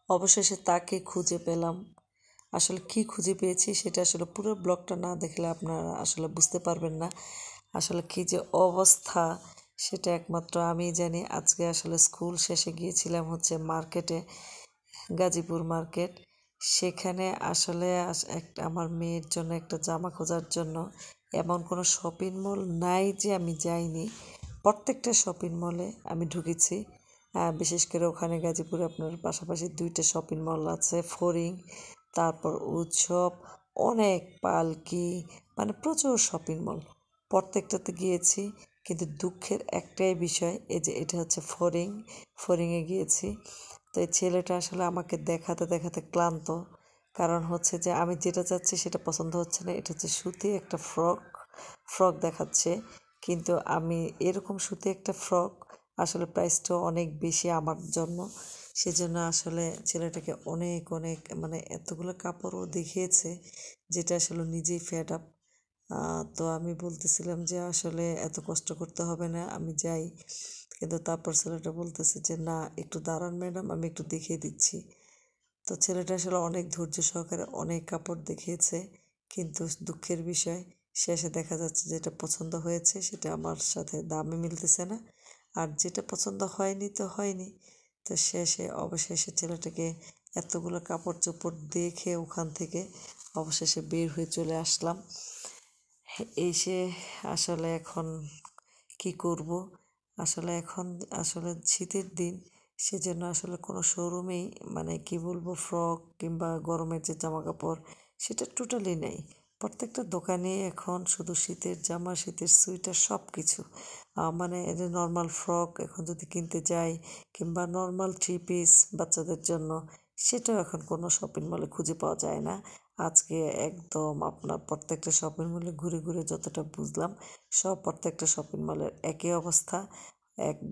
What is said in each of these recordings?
অবশেষে তাকে খুঁজে পেলাম। আসলে কি খুঁজে পেয়েছি সেটা আসলে পুরো ব্লগটা না দেখলে আপনারা আসলে বুঝতে পারবেন না। আসলে কি যে অবস্থা সেটা একমাত্র আমিই জানি। আজকে আসলে স্কুল শেষে গিয়েছিলাম হচ্ছে মার্কেটে, গাজীপুর মার্কেট। সেখানে আসলে একটা আমার মেয়ের জন্য একটা জামা খোঁজার জন্য এমন কোনো শপিং মল নাই যে আমি যাইনি। প্রত্যেকটা শপিং মলে আমি ঢুকেছি। বিশেষ করে ওখানে গাজীপুরে আপনার পাশাপাশি 2টা শপিং মল আছে, ফড়িং, তারপর উৎসব, অনেক পালকি, মানে প্রচুর শপিং মল। প্রত্যেকটাতে গিয়েছি, কিন্তু দুঃখের একটাই বিষয়, এই যে এটা হচ্ছে ফড়িংয়ে গিয়েছি। তো এই ছেলেটা আসলে আমাকে দেখাতে দেখাতে ক্লান্ত। কারণ হচ্ছে যে আমি যেটা চাচ্ছি সেটা পছন্দ হচ্ছে না। এটা হচ্ছে সুতি একটা ফ্রক দেখাচ্ছে, কিন্তু আমি এরকম সুতি একটা ফ্রক আসলে প্রাইসটাও অনেক বেশি আমার জন্য। সেজন্য আসলে ছেলেটাকে অনেক অনেক মানে এতগুলো কাপড়ও দেখিয়েছে, যেটা আসলে নিজেই ফেড আপ। তো আমি বলতেছিলাম যে আসলে এত কষ্ট করতে হবে না, আমি যাই। কিন্তু তারপর ছেলেটা বলতেছে যে না, একটু দাঁড়ান ম্যাডাম, আমি একটু দেখিয়ে দিচ্ছি। তো ছেলেটা আসলে অনেক ধৈর্য সহকারে অনেক কাপড় দেখিয়েছে, কিন্তু দুঃখের বিষয় শেষে দেখা যাচ্ছে যেটা পছন্দ হয়েছে সেটা আমার সাথে দামে মিলতেছে না, আর যেটা পছন্দ হয়নি তো হয়নি। তো অবশেষে ছেলেটাকে এতগুলো কাপড় চোপড় দেখে ওখান থেকে অবশেষে বের হয়ে চলে আসলাম। এসে আসলে এখন কি করব, আসলে এখন আসলে শীতের দিন, সেজন্য আসলে কোনো শোরুমেই মানে কি বলবো ফ্রক কিংবা গরমের যে জামা কাপড় সেটা টোটালি নেই। প্রত্যেকটা দোকানে এখন শুধু শীতের জামা, শীতের সোয়েটার, সব কিছু। মানে নর্মাল ফ্রক এখন যদি কিনতে যাই কিংবা নর্মাল 3 পিস বাচ্চাদের জন্য, সেটাও এখন কোনো শপিং মলে খুঁজে পাওয়া যায় না। আজকে একদম আপনার প্রত্যেকটা শপিং মলে ঘুরে ঘুরে যতটা বুঝলাম, প্রত্যেকটা শপিং মলের একই অবস্থা।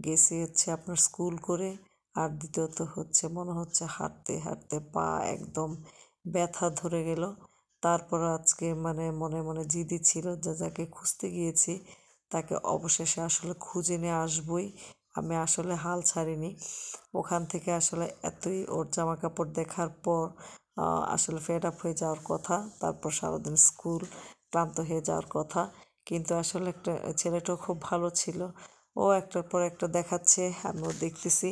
গেছি হচ্ছে আপনার স্কুল করে, আর দ্বিতীয়ত হচ্ছে মনে হচ্ছে হাঁটতে হাঁটতে পা একদম ব্যথা ধরে গেল। তারপর আজকে মানে মনে মনে জিদি ছিল যে যাকে খুঁজতে গিয়েছি তাকে অবশেষে আসলে খুঁজে নিয়ে আসবই। আমি আসলে হাল ছাড়িনি। ওখান থেকে আসলে এতই ওর জামা কাপড় দেখার পর আসলে ফেড আপ হয়ে যাওয়ার কথা, তারপর সারাদিন স্কুল, ক্লান্ত হয়ে যাওয়ার কথা। কিন্তু আসলে একটা ছেলেটাও খুব ভালো ছিল, ও একটার পর একটা দেখাচ্ছে, আমিও দেখতেছি।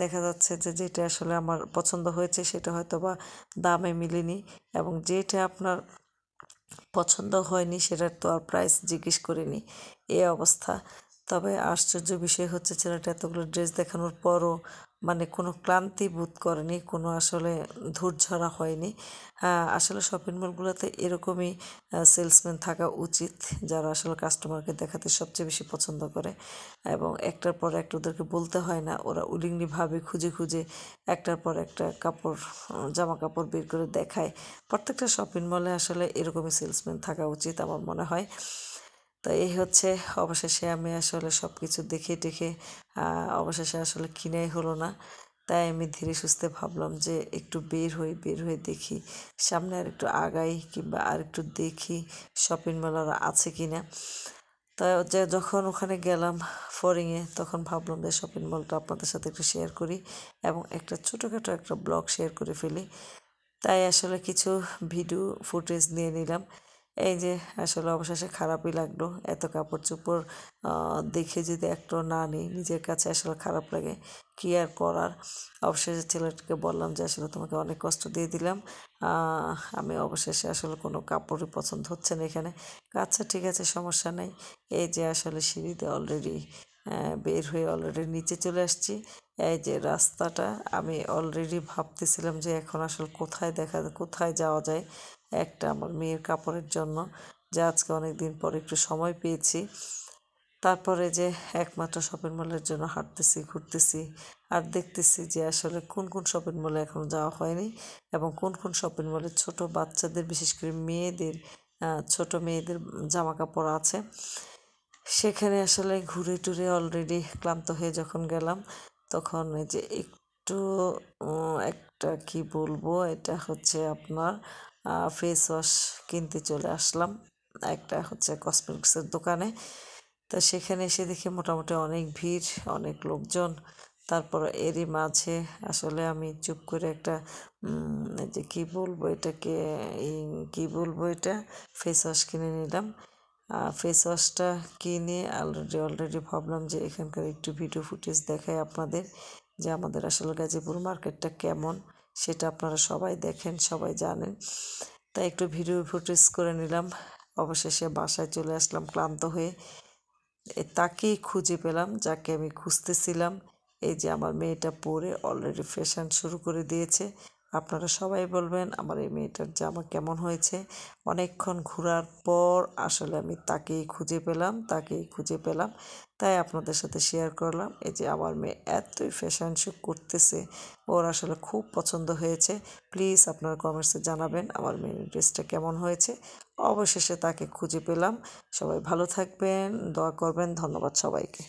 দেখা যাচ্ছে যে যেটা আসলে আমার পছন্দ হয়েছে সেটা হয়তো বা দামে মিলেনি, এবং যেটা আপনার পছন্দ হয়নি সেটার তো আর প্রাইস জিজ্ঞেস করিনি, এই অবস্থা। তবে আশ্চর্য বিষয় হচ্ছে ছেলেটা এতগুলো ড্রেস দেখানোর পরও মানে কোনো ক্লান্তি বোধ করেনি, কোনো আসলে ধৈর্যহারা হয়নি। হ্যাঁ, আসলে শপিং মলগুলোতে এরকমই সেলসম্যান থাকা উচিত, যারা আসলে কাস্টমারকে দেখাতে সবচেয়ে বেশি পছন্দ করে, এবং একটার পর একটা ওদেরকে বলতে হয় না, ওরা উইলিংলিভাবে খুঁজে খুঁজে একটার পর একটা কাপড়, জামা কাপড় বের করে দেখায়। প্রত্যেকটা শপিং মলে আসলে এরকমই সেলসম্যান থাকা উচিত আমার মনে হয়। তো এই হচ্ছে, অবশেষে আমি আসলে সব কিছু দেখে টেখে অবশেষে আসলে কিনাই হলো না। তাই আমি ধীরে সুস্থে ভাবলাম যে একটু বের হয়ে দেখি, সামনে আর একটু আগাই কিংবা আর একটু দেখি শপিং মল আর আছে কিনা। তা যে যখন ওখানে গেলাম ফড়িংয়ে, তখন ভাবলাম যে শপিং মলটা আপনাদের সাথে একটু শেয়ার করি এবং একটা ছোটোখাটো একটা ব্লগ শেয়ার করে ফেলি। তাই আসলে কিছু ভিডিও ফুটেজ নিয়ে নিলাম। এই যে আসলে অবশেষে খারাপই লাগলো, এত কাপড় চোপড় দেখে যদি একটু না নিই, নিজের কাছে আসলে খারাপ লাগে, কি আর করার। অবশেষে ছেলেটাকে বললাম যে আসলে তোমাকে অনেক কষ্ট দিয়ে দিলাম, আমি অবশেষে আসলে কোনো কাপড়ই পছন্দ হচ্ছে না এখানে। আচ্ছা ঠিক আছে, সমস্যা নেই। এই যে আসলে সিঁড়িতে অলরেডি বের হয়ে অলরেডি নিচে চলে আসছি। এই যে রাস্তাটা, আমি অলরেডি ভাবতেছিলাম যে এখন আসলে কোথায় যাওয়া যায় একটা আমার মেয়ের কাপড়ের জন্য, যে আজকে অনেক দিন পর একটু সময় পেয়েছি। তারপরে যে একমাত্র শপিং মলের জন্য হাঁটতেছি, ঘুরতেছি, আর দেখতেছি যে আসলে কোন কোন শপিং মলে এখনও যাওয়া হয়নি, এবং কোন কোন শপিং মলে ছোট বাচ্চাদের, বিশেষ করে মেয়েদের, ছোট মেয়েদের জামা কাপড় আছে। সেখানে আসলে ঘুরে টুরে অলরেডি ক্লান্ত হয়ে যখন গেলাম, তখন এই যে একটু একটা কি বলবো, এটা হচ্ছে আপনার ফেস ওয়াশ কিনতে চলে আসলাম একটা হচ্ছে কসমেটিক্সের দোকানে। তো সেখানে এসে দেখি মোটামুটি অনেক ভিড়, অনেক লোকজন। তো তারপর এরই মাঝে আসলে আমি চুপ করে একটা এই যে কী বলবো এটাকে, এই কী বলবো এটা, ফেস ওয়াশ কিনে নিলাম। ফেস ওয়াশটা কিনে অলরেডি ভাবলাম যে এখানকার একটু ভিডিও ফুটেজ দেখাই আপনাদের, যে আমাদের আসলে গাজীপুর মার্কেটটা কেমন সেটা আপনারা সবাই দেখেন, সবাই জানেন। তাই একটু ভিডিও ফুটেজ করে নিলাম। অবশেষে বাসায় চলে আসলাম ক্লান্ত হয়ে। তাকেই খুঁজে পেলাম যাকে আমি খুঁজতেছিলাম। এই যে আমার মেয়েটা পরে অলরেডি ফ্যাশন শুরু করে দিয়েছে। আপনারা সবাই বলবেন আমার এই মেয়েটার জামা কেমন হয়েছে। অনেকক্ষণ ঘোরার পর আসলে আমি তাকেই খুঁজে পেলাম, তাই আপনাদের সাথে শেয়ার করলাম। এই যে আমার মেয়ে এতই ফ্যাশন শো করতেছে, ওর আসলে খুব পছন্দ হয়েছে। প্লিজ আপনারা কমেন্টসে জানাবেন আমার মেয়ের ড্রেসটা কেমন হয়েছে। অবশেষে তাকে খুঁজে পেলাম। সবাই ভালো থাকবেন, দোয়া করবেন। ধন্যবাদ সবাইকে।